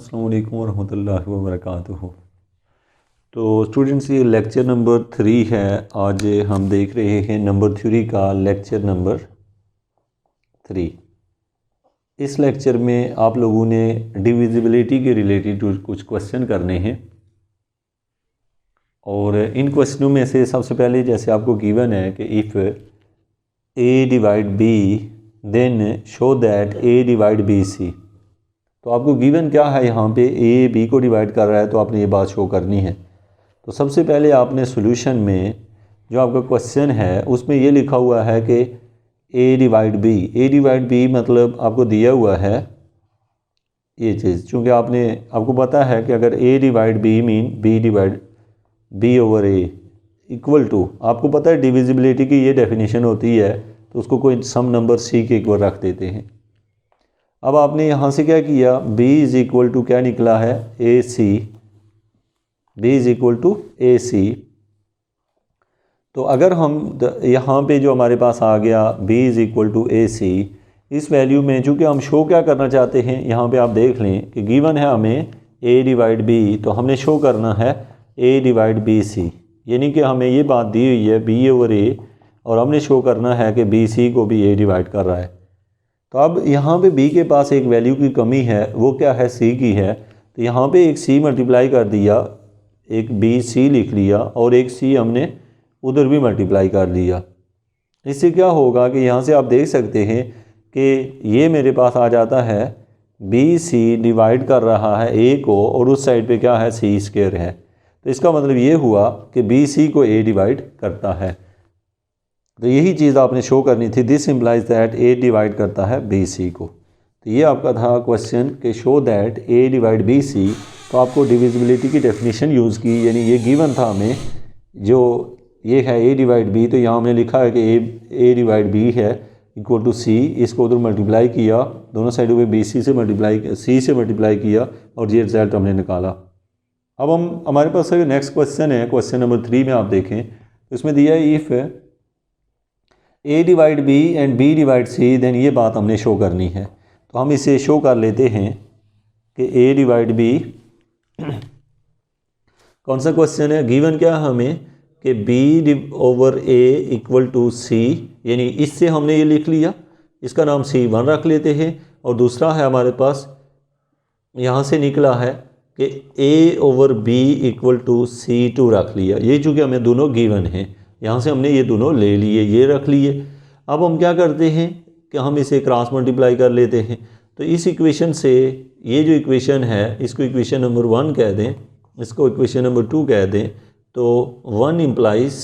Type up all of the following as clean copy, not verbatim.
अस्सलाम वालेकुम वरहमतुल्लाहि वबरकातुहू। तो स्टूडेंट्स, ये लेक्चर नंबर 3 है। आज हम देख रहे हैं नंबर थ्योरी का लेक्चर नंबर 3। इस लेक्चर में आप लोगों ने डिविजिबिलिटी के रिलेटेड कुछ क्वेश्चन करने हैं और इन क्वेश्चनों में से सबसे पहले जैसे आपको गिवन है कि if a divide b then show that a divide b c. तो आपको गिवन क्या है, यहाँ पे ए बी को डिवाइड कर रहा है तो आपने ये बात शो करनी है। तो सबसे पहले आपने सॉल्यूशन में जो आपका क्वेश्चन है उसमें ये लिखा हुआ है कि ए डिवाइड बी। ए डिवाइड बी मतलब आपको दिया हुआ है ये चीज़, चूँकि आपको पता है कि अगर a divide b mean b divide b over a equal to, आपको पता है डिविजिबिलिटी की ये डेफिनेशन होती है, तो उसको कोई सम नंबर सी के इक्वल रख देते हैं। अब आपने यहाँ से क्या किया, b इज़ इक्वल टू क्या निकला है, ए सी। b इज़ इक्वल टू ए सी। तो अगर हम यहाँ पे जो हमारे पास आ गया b इज़ इक्वल टू ए सी, इस वैल्यू में चूँकि हम शो क्या करना चाहते हैं, यहाँ पे आप देख लें कि गिवन है हमें a डिवाइड b, तो हमने शो करना है a डिवाइड बी सी, यानी कि हमें ये बात दी हुई है b ओवर a और हमने शो करना है कि बी सी को भी a डिवाइड कर रहा है। तो अब यहाँ पे b के पास एक वैल्यू की कमी है, वो क्या है, c की है। तो यहाँ पे एक c मल्टीप्लाई कर दिया, एक b c लिख लिया और एक c हमने उधर भी मल्टीप्लाई कर लिया। इससे क्या होगा कि यहाँ से आप देख सकते हैं कि ये मेरे पास आ जाता है b c डिवाइड कर रहा है a को और उस साइड पे क्या है, c स्क्वायर है। तो इसका मतलब ये हुआ कि b c को a डिवाइड करता है। तो यही चीज़ आपने शो करनी थी, this implies that a divide करता है बी सी को। तो ये आपका था क्वेश्चन कि show that a divide b c. तो आपको डिविजिबिलिटी की डेफिनेशन यूज़ की, यानी ये गिवन था हमें, जो ये है ए डिवाइड बी, तो यहाँ हमने लिखा है कि ए डिवाइड बी है इक्वल टू सी। इसको उधर मल्टीप्लाई किया, दोनों साइडों पे बी सी से मल्टीप्लाई किया और ये रिजल्ट हमने निकाला। अब हमारे पास नेक्स्ट क्वेश्चन है, क्वेश्चन नंबर 3 में आप देखें, इसमें दिया है if a divide b and b divide c, then ये बात हमने शो करनी है। तो हम इसे शो कर लेते हैं कि a डिवाइड b कौन सा क्वेश्चन है, गिवन क्या है हमें कि b over a equal to c, यानी इससे हमने ये लिख लिया, इसका नाम c1 रख लेते हैं। और दूसरा है हमारे पास यहाँ से निकला है कि a over b equal to c2 रख लिया। ये चूँकि हमें दोनों गिवन हैं, यहाँ से हमने ये दोनों ले लिए, ये रख लिए। अब हम क्या करते हैं कि हम इसे क्रॉस मल्टीप्लाई कर लेते हैं। तो इस इक्वेशन से ये जो इक्वेशन है इसको इक्वेशन नंबर 1 कह दें, इसको इक्वेशन नंबर 2 कह दें। तो 1 इम्प्लाइज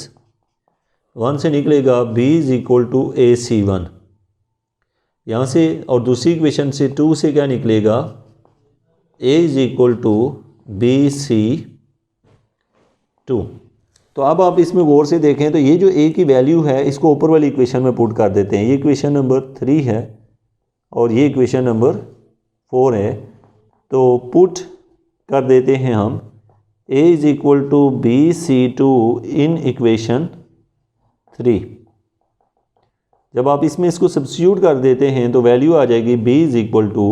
1 से निकलेगा b इज़ इक्वल टू ए सी 1 यहाँ से, और दूसरी इक्वेशन से 2 से क्या निकलेगा, a is equal to b c 2। तो अब आप इसमें गौर से देखें तो ये जो a की वैल्यू है इसको ऊपर वाली इक्वेशन में पुट कर देते हैं। ये इक्वेशन नंबर 3 है और ये इक्वेशन नंबर 4 है। तो पुट कर देते हैं हम a is equal to b c 2 in equation 3। जब आप इसमें इसको सब्स्टिट्यूट कर देते हैं तो वैल्यू आ जाएगी b is equal to,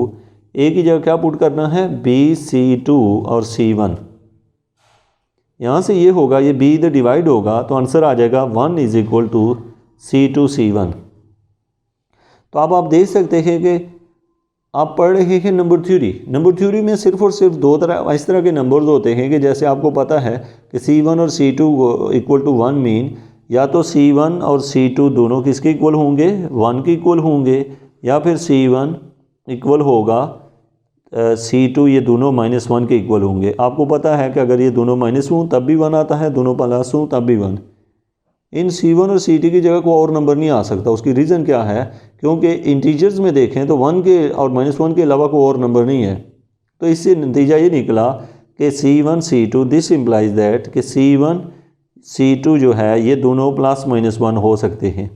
a की जगह क्या पुट करना है, बी सी 2 और c1। यहाँ से ये होगा, ये b इधर डिवाइड होगा तो आंसर आ जाएगा 1 is equal to c2 c1। तो अब आप देख सकते हैं कि आप पढ़ रहे हैं नंबर थ्योरी में सिर्फ और सिर्फ दो तरह इस तरह के नंबर्स होते हैं कि जैसे आपको पता है कि c1 और c2 इक्वल टू 1 मीन या तो c1 और c2 दोनों किसके इक्वल होंगे, 1 के इक्वल होंगे, या फिर c1 इक्वल होगा c2, ये दोनों -1 के इक्वल होंगे। आपको पता है कि अगर ये दोनों माइनस हों तब भी 1 आता है, दोनों प्लस हों तब भी 1। इन c1 और c2 की जगह कोई और नंबर नहीं आ सकता। उसकी रीज़न क्या है, क्योंकि इंटीजर्स में देखें तो 1 के और -1 के अलावा कोई और नंबर नहीं है। तो इससे नतीजा ये निकला कि c1 c2, this implies that कि c1 c2 जो है ये दोनों +-1 हो सकते हैं।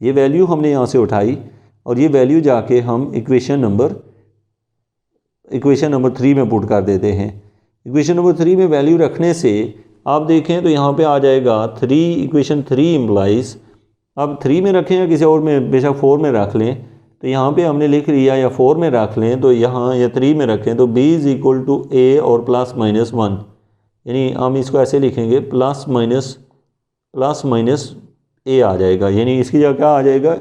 ये वैल्यू हमने यहाँ से उठाई और ये वैल्यू जाके हम इक्वेशन नंबर 3 में पुट कर देते हैं। इक्वेशन नंबर 3 में वैल्यू रखने से आप देखें तो यहाँ पे आ जाएगा 3, इक्वेशन 3 इम्प्लाइज, अब 3 में रखें या किसी और में बेशक 4 में रख लें, तो यहाँ पे हमने लिख लिया, या 4 में रख लें तो यहाँ, या 3 में रखें तो b is equal to a और +-1, यानी हम इसको ऐसे लिखेंगे प्लस माइनस a आ जाएगा, यानी इसकी जगह क्या आ जाएगा,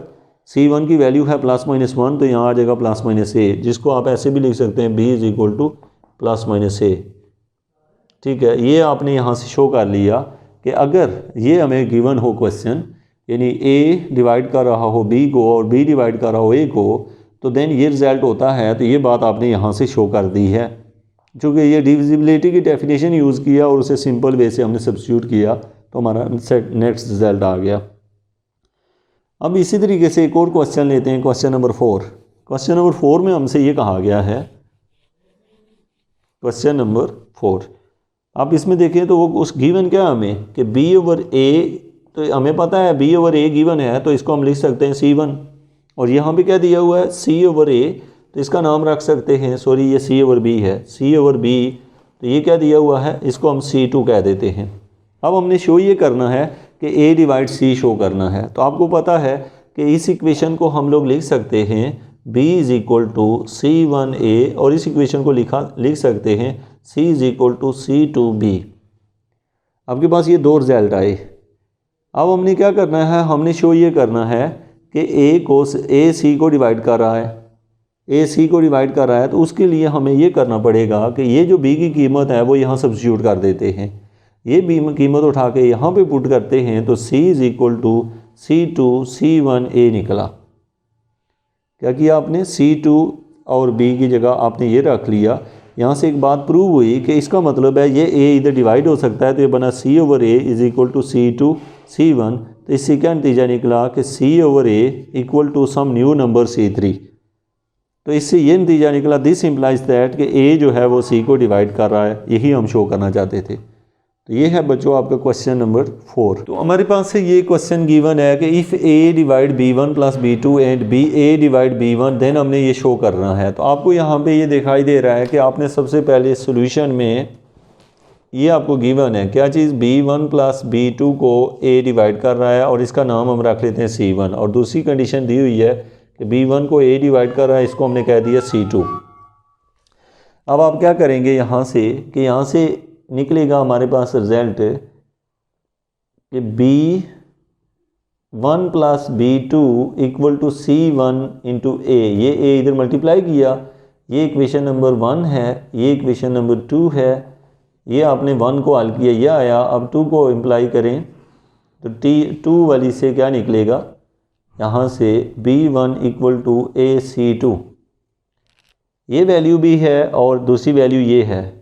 c1 की वैल्यू है +-1, तो यहाँ आ जाएगा +-a, जिसको आप ऐसे भी लिख सकते हैं b is equal to +-a। ठीक है, ये आपने यहाँ से शो कर लिया कि अगर ये हमें गिवन हो क्वेश्चन, यानी a डिवाइड कर रहा हो b को और b डिवाइड कर रहा हो a को, तो देन ये रिज़ल्ट होता है। तो ये बात आपने यहाँ से शो कर दी है, चूँकि ये डिविजिबिलिटी की डेफिनेशन यूज़ किया और उसे सिंपल वे से हमने सब्स्टिट्यूट किया, तो हमारा नेक्स्ट रिज़ल्ट आ गया। अब इसी तरीके से एक और क्वेश्चन लेते हैं, क्वेश्चन नंबर 4। क्वेश्चन नंबर 4 में हमसे ये कहा गया है, क्वेश्चन नंबर 4, आप इसमें देखें तो वो उस गिवन क्या हमें कि b/a, तो हमें पता है b/a गिवन है, तो इसको हम लिख सकते हैं c1, और यहाँ पे क्या दिया हुआ है c/a, तो इसका नाम रख सकते हैं, सॉरी ये c/b है, c/b, तो ये क्या दिया हुआ है, इसको हम c2 कह देते हैं। अब हमने शो ये करना है कि a डिवाइड c शो करना है। तो आपको पता है कि इस इक्वेशन को हम लोग लिख सकते हैं b is equal to c1a, और इस इक्वेशन को लिख सकते हैं c is equal to c2b। आपके पास ये दो रिजल्ट आए। अब हमने क्या करना है, हमने शो ये करना है कि a c को डिवाइड कर रहा है, a c को डिवाइड कर रहा है, तो उसके लिए हमें ये करना पड़ेगा कि ये जो b की कीमत है वो यहाँ सब्स्टिट्यूट कर देते हैं। ये b कीमत उठा के यहाँ पे पुट करते हैं, तो c is equal to c2 c1a निकला। क्या किया आपने, c2 और b की जगह आपने ये रख लिया। यहाँ से एक बात प्रूव हुई कि इसका मतलब है ये a इधर डिवाइड हो सकता है, तो ये बना c/a is equal to c2 c1। तो इससे क्या नतीजा निकला कि c/a equal to some new number c3। तो इससे ये नतीजा निकला, दिस इम्प्लाइज दैट कि a जो है वो c को डिवाइड कर रहा है। यही हम शो करना चाहते थे। तो ये है बच्चों आपका क्वेश्चन नंबर 4। तो हमारे पास से ये क्वेश्चन गिवन है कि if a divide b1 plus b2 and a divide b1, then हमने ये शो करना है। तो आपको यहाँ पे ये दिखाई दे रहा है कि आपने सबसे पहले सोल्यूशन में ये आपको गिवन है क्या चीज़, b1 प्लस b2 को a डिवाइड कर रहा है और इसका नाम हम रख लेते हैं c1, और दूसरी कंडीशन दी हुई है कि b1 को a डिवाइड कर रहा है, इसको हमने कह दिया c2। अब आप क्या करेंगे यहाँ से कि यहाँ से निकलेगा हमारे पास रिजल्ट कि b1 plus b2 equal to c1 into a। ये a इधर मल्टीप्लाई किया, ये इक्वेशन नंबर 1 है, ये इक्वेशन नंबर 2 है, ये आपने 1 को हल किया, ये आया। अब 2 को इम्प्लाई करें तो t2 वाली से क्या निकलेगा, यहाँ से b1 इक्वल टू ac2, ये वैल्यू भी है और दूसरी वैल्यू ये है।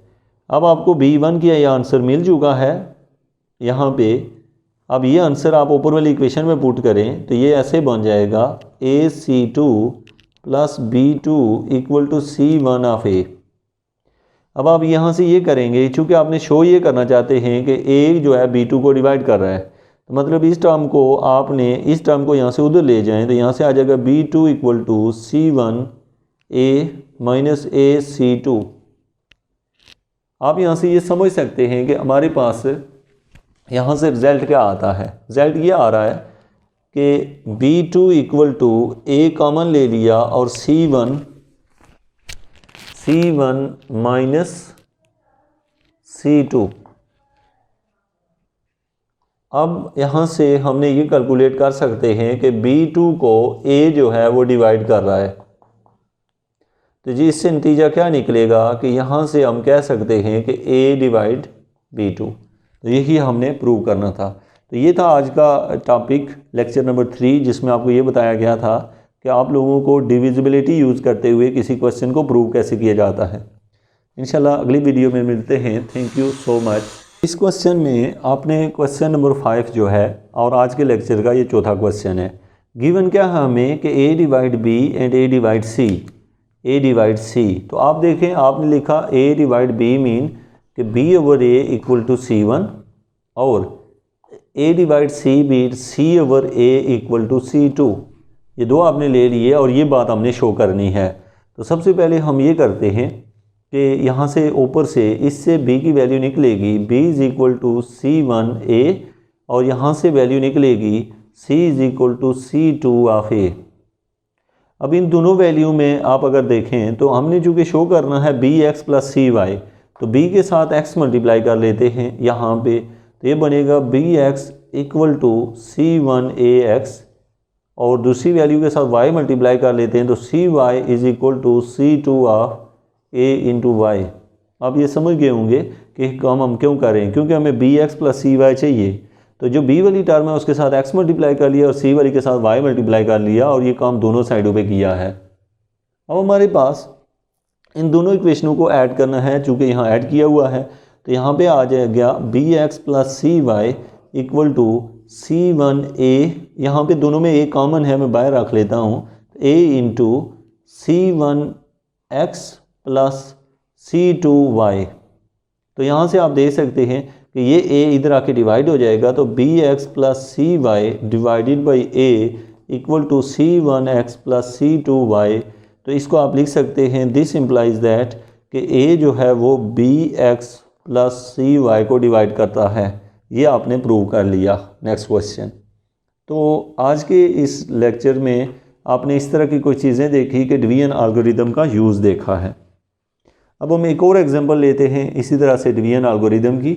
अब आपको b1 की यह आंसर मिल चुका है यहाँ पे। अब ये आंसर आप ऊपर वाली इक्वेशन में पुट करें तो ये ऐसे बन जाएगा ac2 plus b2 equal to c1 of a। अब आप यहाँ से ये करेंगे, चूँकि आपने शो ये करना चाहते हैं कि a जो है b2 को डिवाइड कर रहा है, तो मतलब इस टर्म को आपने, इस टर्म को यहाँ से उधर ले जाएं, तो यहाँ से आ जाएगा b2 equal to c1a minus ac2। आप यहाँ से ये समझ सकते हैं कि हमारे पास यहाँ से रिज़ल्ट क्या आता है। रिज़ल्ट ये आ रहा है कि b2 equal to a common ले लिया और c1 माइनस c2। अब यहाँ से हमने ये कैलकुलेट कर सकते हैं कि b2 को a जो है वो डिवाइड कर रहा है। तो जी इससे नतीजा क्या निकलेगा कि यहाँ से हम कह सकते हैं कि a डिवाइड b2। तो यही हमने प्रूव करना था। तो ये था आज का टॉपिक लेक्चर नंबर 3, जिसमें आपको ये बताया गया था कि आप लोगों को डिविजिबिलिटी यूज़ करते हुए किसी क्वेश्चन को प्रूव कैसे किया जाता है। इंशाल्लाह अगली वीडियो में मिलते हैं। Thank you so much. इस क्वेश्चन में आपने क्वेश्चन नंबर 5 जो है और आज के लेक्चर का ये चौथा क्वेश्चन है। गिवन क्या है हमें कि a divide b and a divide c, a divide c। तो आप देखें आपने लिखा a डिवाइड b मीन कि b/a इक्वल टू c1, और a divide c mean c/a equal to c2। ये दो आपने ले लिए और ये बात हमने शो करनी है। तो सबसे पहले हम ये करते हैं कि यहाँ से ऊपर से इससे b की वैल्यू निकलेगी b is equal to c1a, और यहाँ से वैल्यू निकलेगी c is equal to c2 of a। अब इन दोनों वैल्यू में आप अगर देखें तो हमने चूँकि शो करना है B x plus c Y, तो बी के साथ एक्स मल्टीप्लाई कर लेते हैं यहाँ पे, तो ये बनेगा b x equal to c one a x, और दूसरी वैल्यू के साथ y मल्टीप्लाई कर लेते हैं तो C Y is equal to C two of a into y. आप ये समझ गए होंगे कि काम हम क्यों कर रहे हैं, क्योंकि हमें B x plus c Y चाहिए, तो जो b वाली टर्म है उसके साथ x मल्टीप्लाई कर लिया और c वाली के साथ y मल्टीप्लाई कर लिया, और ये काम दोनों साइडों पे किया है। अब हमारे पास इन दोनों इक्वेशनों को ऐड करना है, चूँकि यहाँ ऐड किया हुआ है तो यहाँ पे आ जाएगा b x plus c y equal to c one a, यहाँ पे दोनों में a कॉमन है, मैं बाहर रख लेता हूँ, a into c one x plus c two y. तो यहाँ से आप देख सकते हैं कि ये a इधर आके डिवाइड हो जाएगा, तो b x plus c y divided by a equal to c one x plus c two y. तो इसको आप लिख सकते हैं दिस इम्प्लाइज दैट कि a जो है वो b x plus c y को डिवाइड करता है। ये आपने प्रूव कर लिया। Next question. तो आज के इस लेक्चर में आपने इस तरह की कोई चीज़ें देखी कि डिवीजन एल्गोरिदम का यूज़ देखा है। अब हम एक और एग्जांपल लेते हैं इसी तरह से डिवीजन एल्गोरिदम की।